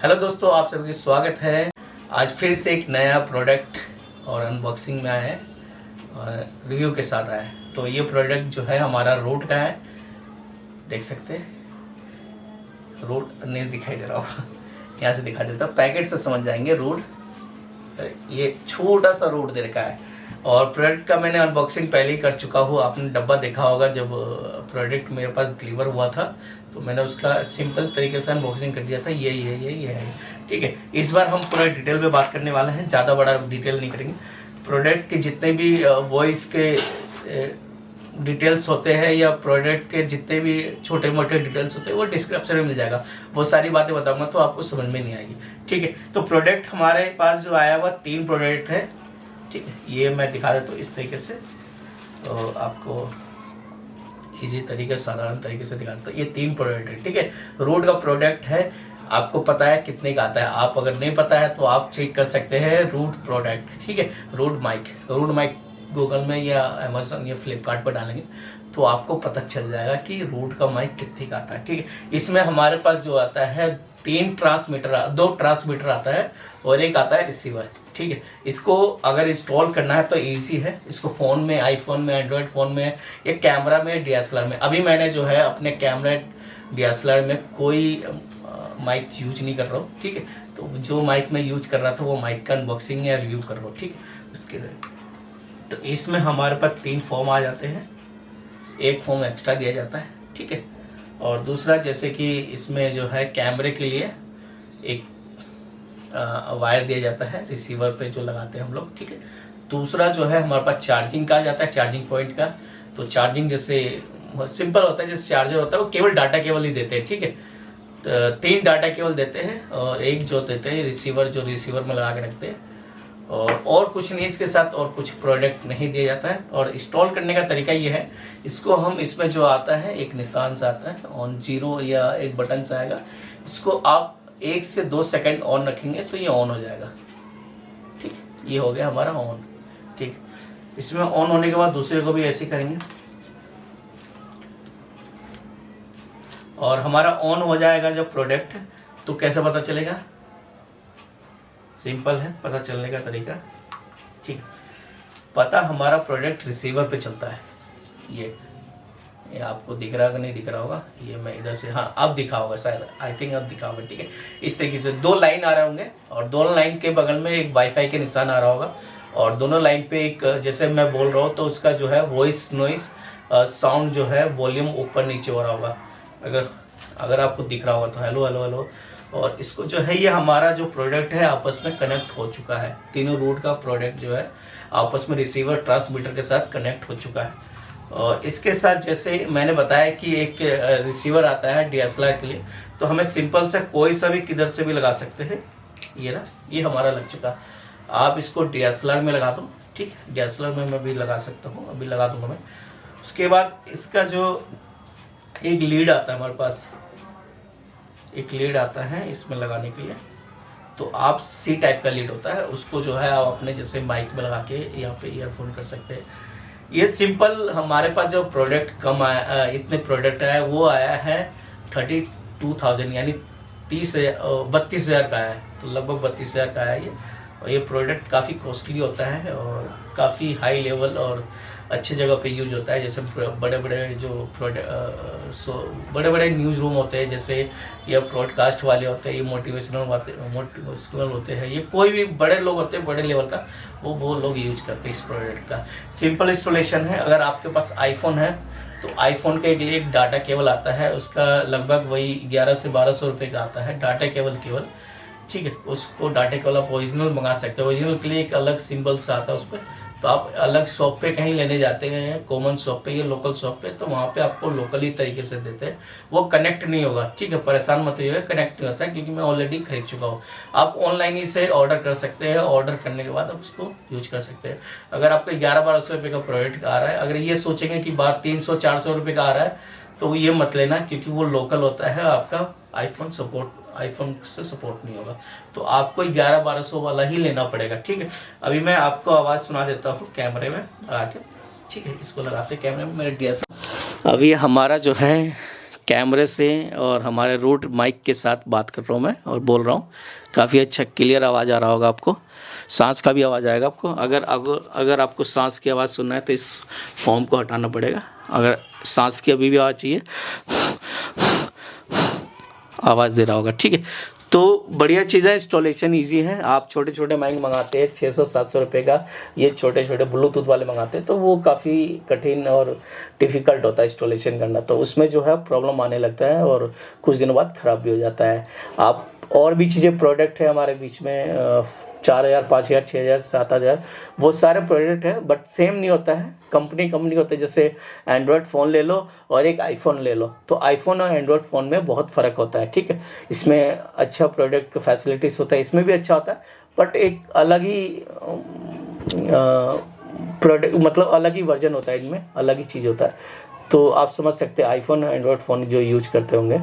Hello दोस्तों, आप सभी का स्वागत है। आज फिर से एक नया प्रोडक्ट और अनबॉक्सिंग में आया है और रिव्यू के साथ आया है। तो ये प्रोडक्ट जो है हमारा रोड का है, देख सकते हैं। रोड नहीं दिखाई दे रहा होगा, यहाँ से दिखा देता हूँ, पैकेट से समझ जाएंगे। रोड, ये छोटा सा रोड दे रखा है और प्रोडक्ट का मैंने अनबॉक्सिंग पहले ही कर चुका हूँ। आपने डब्बा देखा होगा, जब प्रोडक्ट मेरे पास डिलीवर हुआ था तो मैंने उसका सिंपल तरीके से अनबॉक्सिंग कर दिया था। ये है, ठीक है। इस बार हम पूरा डिटेल में बात करने वाले हैं, ज़्यादा बड़ा डिटेल नहीं करेंगे। प्रोडक्ट के जितने भी वॉइस के डिटेल्स होते हैं या प्रोडक्ट के जितने भी छोटे मोटे डिटेल्स होते हैं वो डिस्क्रिप्शन में मिल जाएगा। वो सारी बातें बताऊंगा तो आपको समझ में नहीं आएगी, ठीक है। तो प्रोडक्ट हमारे पास जो आया हुआ 3 प्रोडक्ट है, ठीक है। ये मैं दिखा देता हूँ इस तरीके से, तो आपको इजी तरीके साधारण तरीके से दिखा देता हूँ। ये 3 प्रोडक्ट है, ठीक है। रोड का प्रोडक्ट है, आपको पता है कितने का आता है। आप अगर नहीं पता है तो आप चेक कर सकते हैं रूट प्रोडक्ट, ठीक है। रोड माइक गूगल में या अमेजोन या फ्लिपकार्ट पर डालेंगे तो आपको पता चल जाएगा कि रोड का माइक कितने का आता है, ठीक है। इसमें हमारे पास जो आता है 2 ट्रांसमीटर आता है और एक आता है रिसीवर, ठीक है। इसको अगर इंस्टॉल करना है तो इजी है। इसको फ़ोन में, आईफोन में, एंड्रॉयड फ़ोन में या कैमरा में, डीएसएलआर में। अभी मैंने जो है अपने कैमरा डीएसएलआर में कोई माइक यूज नहीं कर रहा हूँ, ठीक है। तो जो माइक मैं यूज कर रहा था वो माइक का अनबॉक्सिंग या रिव्यू कर रहा हूँ, ठीक है। उसके तो इसमें हमारे पास 3 फॉर्म आ जाते हैं, एक फॉर्म एक्स्ट्रा दिया जाता है, ठीक है। और दूसरा, जैसे कि इसमें जो है कैमरे के लिए एक वायर दिया जाता है रिसीवर पे जो लगाते हैं हम लोग, ठीक है। दूसरा जो है हमारे पास चार्जिंग का जाता है, चार्जिंग पॉइंट का। तो चार्जिंग जैसे सिंपल होता है, जैसे चार्जर होता है वो केवल डाटा केबल ही देते हैं, ठीक है। तो 3 डाटा केबल देते हैं और एक जो देते हैं रिसीवर, जो रिसीवर में लगा के रखते हैं। और कुछ नहीं, इसके साथ और कुछ प्रोडक्ट नहीं दिया जाता है। और इंस्टॉल करने का तरीका ये है, इसको हम, इसमें जो आता है एक निशान सा आता है ऑन 0 या एक बटन सा आएगा। इसको आप 1 से 2 सेकंड ऑन रखेंगे तो ये ऑन हो जाएगा, ठीक है। ये हो गया हमारा ऑन, ठीक। इसमें ऑन होने के बाद दूसरे को भी ऐसे करेंगे और हमारा ऑन हो जाएगा जब प्रोडक्ट। तो कैसे पता चलेगा? सिंपल है पता चलने का तरीका, ठीक है। पता हमारा प्रोडक्ट रिसीवर पे चलता है। ये आपको दिख रहा होगा, नहीं दिख रहा होगा, ये मैं इधर से, हाँ अब दिखा होगा शायद, आई थिंक अब दिखा होगा, ठीक है। इस तरीके से 2 लाइन आ रहे होंगे और दोनों लाइन के बगल में एक वाईफाई के निशान आ रहा होगा और दोनों लाइन पे एक, जैसे मैं बोल रहा हूँ तो उसका जो है वॉइस नॉइस साउंड जो है वॉल्यूम ऊपर नीचे हो रहा होगा। अगर आपको दिख रहा होगा तो हेलो हेलो हेलो। और इसको जो है, ये हमारा जो प्रोडक्ट है आपस में कनेक्ट हो चुका है। तीनों रोड का प्रोडक्ट जो है आपस में रिसीवर ट्रांसमीटर के साथ कनेक्ट हो चुका है। और इसके साथ जैसे मैंने बताया कि एक रिसीवर आता है डीएसएलआर के लिए, तो हमें सिंपल से कोई सा भी किधर से भी लगा सकते हैं। ये ना, ये हमारा लग चुका। आप इसको डीएसएलआर में लगा दो, ठीक है। डीएसएलआर में मैं भी लगा सकता हूँ, अभी लगा दूंगा मैं। उसके बाद इसका जो एक लीड आता है हमारे पास, एक लीड आता है इसमें लगाने के लिए। तो आप सी टाइप का लीड होता है, उसको जो है आप अपने जैसे माइक में लगा के यहाँ पे ईयरफोन कर सकते हैं। ये सिंपल हमारे पास जो प्रोडक्ट कम आया, इतने प्रोडक्ट आया वो आया है 32,000 यानी 32,000 का आया है। तो लगभग 32,000 का आया ये। और ये प्रोडक्ट काफ़ी कॉस्टली होता है और काफ़ी हाई लेवल और अच्छी जगह पे यूज होता है। जैसे बड़े बड़े जो बड़े बड़े न्यूज़ रूम होते हैं, जैसे ये ब्रॉडकास्ट वाले होते हैं, ये मोटिवेशनल होते हैं, ये कोई भी बड़े लोग होते हैं बड़े लेवल का, वो लोग यूज करते हैं इस प्रोडक्ट का। सिंपल इंस्टॉलेशन है। अगर आपके पास आईफोन है तो आईफोन के लिए एक डाटा केबल आता है, उसका लगभग वही 1100 से 1200 रुपये का आता है डाटा केबल, ठीक है। उसको डाटा केबल आप ओरिजिनल मंगा सकते हैं। ओरिजिनल के लिए एक अलग सिंबल सा आता है उस पर। तो आप अलग शॉप पे कहीं लेने जाते हैं, कॉमन शॉप पे या लोकल शॉप पे, तो वहाँ पे आपको लोकली तरीके से देते हैं, वो कनेक्ट नहीं होगा, ठीक है। परेशान मत होइएगा, कनेक्ट नहीं होता है क्योंकि मैं ऑलरेडी खरीद चुका हूँ। आप ऑनलाइन ही से ऑर्डर कर सकते हैं, ऑर्डर करने के बाद आप उसको यूज कर सकते हैं। अगर आपको 1100-1200 रुपये का प्रोडक्ट आ रहा है, अगर ये सोचेंगे कि बात 300-400 रुपये का आ रहा है तो ये मत लेना, क्योंकि वो लोकल होता है, आपका आईफोन से सपोर्ट नहीं होगा। तो आपको 1100-1200 वाला ही लेना पड़ेगा, ठीक है। अभी मैं आपको आवाज़ सुना देता हूँ कैमरे में लगा के, ठीक है। इसको लगाते कैमरे में मेरे डीएसएलआर। अभी हमारा जो है कैमरे से और हमारे रूट माइक के साथ बात कर रहा हूँ मैं और बोल रहा हूँ। काफ़ी अच्छा क्लियर आवाज़ आ रहा होगा आपको, सांस का भी आवाज़ आएगा आपको। अगर आपको सांस की आवाज़ सुनना है तो इस फॉर्म को हटाना पड़ेगा। अगर सांस की अभी भी आवाज़ चाहिए, आवाज़ दे रहा होगा, ठीक है। तो बढ़िया चीज़ है, इंस्टॉलेशन इजी है। आप छोटे छोटे माइक मंगाते हैं 600-700 रुपये का, ये छोटे छोटे ब्लूटूथ वाले मंगाते हैं तो वो काफ़ी कठिन और डिफ़िकल्ट होता है इंस्टॉलेशन करना, तो उसमें जो है प्रॉब्लम आने लगता है और कुछ दिनों बाद ख़राब भी हो जाता है। आप और भी चीज़ें प्रोडक्ट है हमारे बीच में 4000, 5000, 6000, 7000, वो सारे प्रोडक्ट है, बट सेम नहीं होता है, कंपनी होता है। जैसे एंड्रॉयड फ़ोन ले लो और एक आईफोन ले लो, तो आईफोन और एंड्रॉयड फ़ोन में बहुत फ़र्क होता है, ठीक है। इसमें अच्छा प्रोडक्ट फैसिलिटीज़ होता है, इसमें भी अच्छा होता है, बट एक अलग ही प्रोडक्ट, मतलब अलग ही वर्जन होता है, इनमें अलग ही चीज़ होता है। तो आप समझ सकते हैं आईफोन और एंड्रॉयड फ़ोन जो यूज करते होंगे,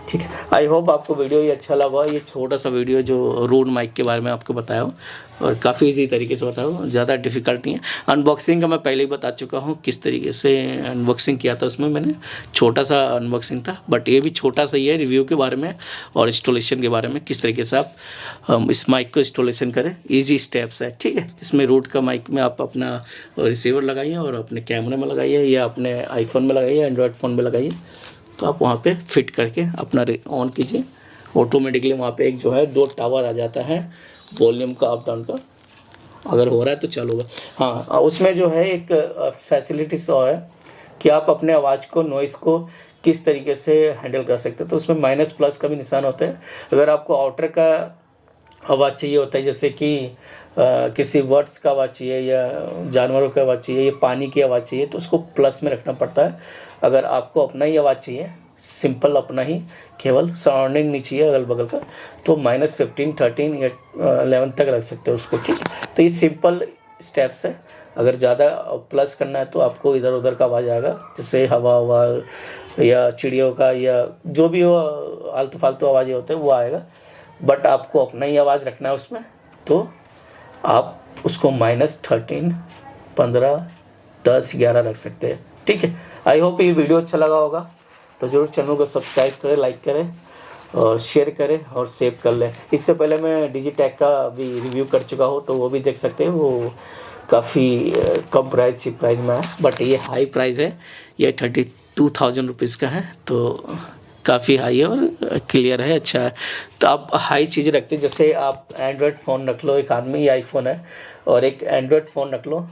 ठीक है। आई होप आपको वीडियो ये अच्छा लगा। ये छोटा सा वीडियो जो रोड माइक के बारे में आपको बताया हूँ और काफ़ी इजी तरीके से बताया हूँ, ज़्यादा डिफ़िकल्ट नहीं है। अनबॉक्सिंग का मैं पहले ही बता चुका हूँ किस तरीके से अनबॉक्सिंग किया था, उसमें मैंने छोटा सा अनबॉक्सिंग था, बट ये भी छोटा सा ही है रिव्यू के बारे में और इंस्टॉलेशन के बारे में, किस तरीके से आप इस माइक को इंस्टॉलेशन करें। ईजी स्टेप्स है, ठीक है। इसमें रूट का माइक में आप अपना रिसीवर लगाइए और अपने कैमरे में लगाइए या अपने आईफोन में लगाइए, एंड्रॉयड फ़ोन में लगाइए, तो आप वहाँ पे फिट करके अपना ऑन कीजिए। ऑटोमेटिकली वहाँ पे एक जो है 2 टावर आ जाता है वॉल्यूम का, अप डाउन का। अगर हो रहा है तो चालू होगा। हाँ, उसमें जो है एक फैसिलिटीज और है कि आप अपने आवाज़ को, नॉइज़ को किस तरीके से हैंडल कर सकते हैं। तो उसमें माइनस प्लस का भी निशान होता है। अगर आपको आउटर का आवाज़ चाहिए होता है, जैसे कि किसी वर्ड्स का आवाज़ चाहिए या जानवरों की आवाज़ चाहिए या पानी की आवाज़ चाहिए, तो उसको प्लस में रखना पड़ता है। अगर आपको अपना ही आवाज़ चाहिए, सिंपल अपना ही, केवल सराउंडिंग नहीं चाहिए अगल बगल का, तो -15, 13 या 11 तक रख सकते हो उसको, ठीक है। तो ये सिंपल स्टेप्स है। अगर ज़्यादा प्लस करना है तो आपको इधर उधर का आवाज़ आएगा, जैसे हवा या चिड़ियों का या जो भी हो आलतू फालतू आवाज़ें होते हैं वो आएगा। बट आपको अपना ही आवाज़ रखना है उसमें, तो आप उसको -13, 15, 10, 11 रख सकते हैं, ठीक है। आई होप ये वीडियो अच्छा लगा होगा, तो ज़रूर चैनल को सब्सक्राइब करें, लाइक करें और शेयर करें और सेव कर लें। इससे पहले मैं डिजिटेक का भी रिव्यू कर चुका हूँ, तो वो भी देख सकते हैं। वो काफ़ी कम प्राइस, चीप प्राइस में है, बट ये हाई प्राइस है, ये 32,000 रुपीज़ का है, तो काफ़ी हाई है और क्लियर है, अच्छा है। तो आप हाई चीज़ें रखते हैं, जैसे आप एंड्रॉयड फ़ोन रख लो, एक हाथ में ये आईफोन है और एक एंड्रॉयड फ़ोन रख लो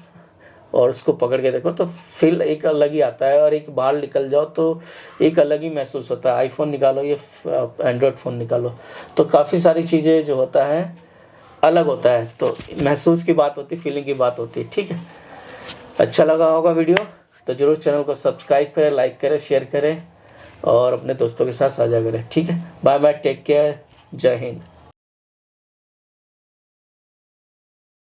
और उसको पकड़ के देखो तो फील एक अलग ही आता है, और एक बाहर निकल जाओ तो एक अलग ही महसूस होता है। आईफोन निकालो, ये एंड्रॉयड फ़ोन निकालो, तो काफ़ी सारी चीज़ें जो होता है अलग होता है, तो महसूस की बात होती है, फीलिंग की बात होती है, ठीक है। अच्छा लगा होगा वीडियो, तो ज़रूर चैनल को सब्सक्राइब करें, लाइक करें, शेयर करें और अपने दोस्तों के साथ साझा करें, ठीक है। बाय बाय, टेक केयर, जय हिंद।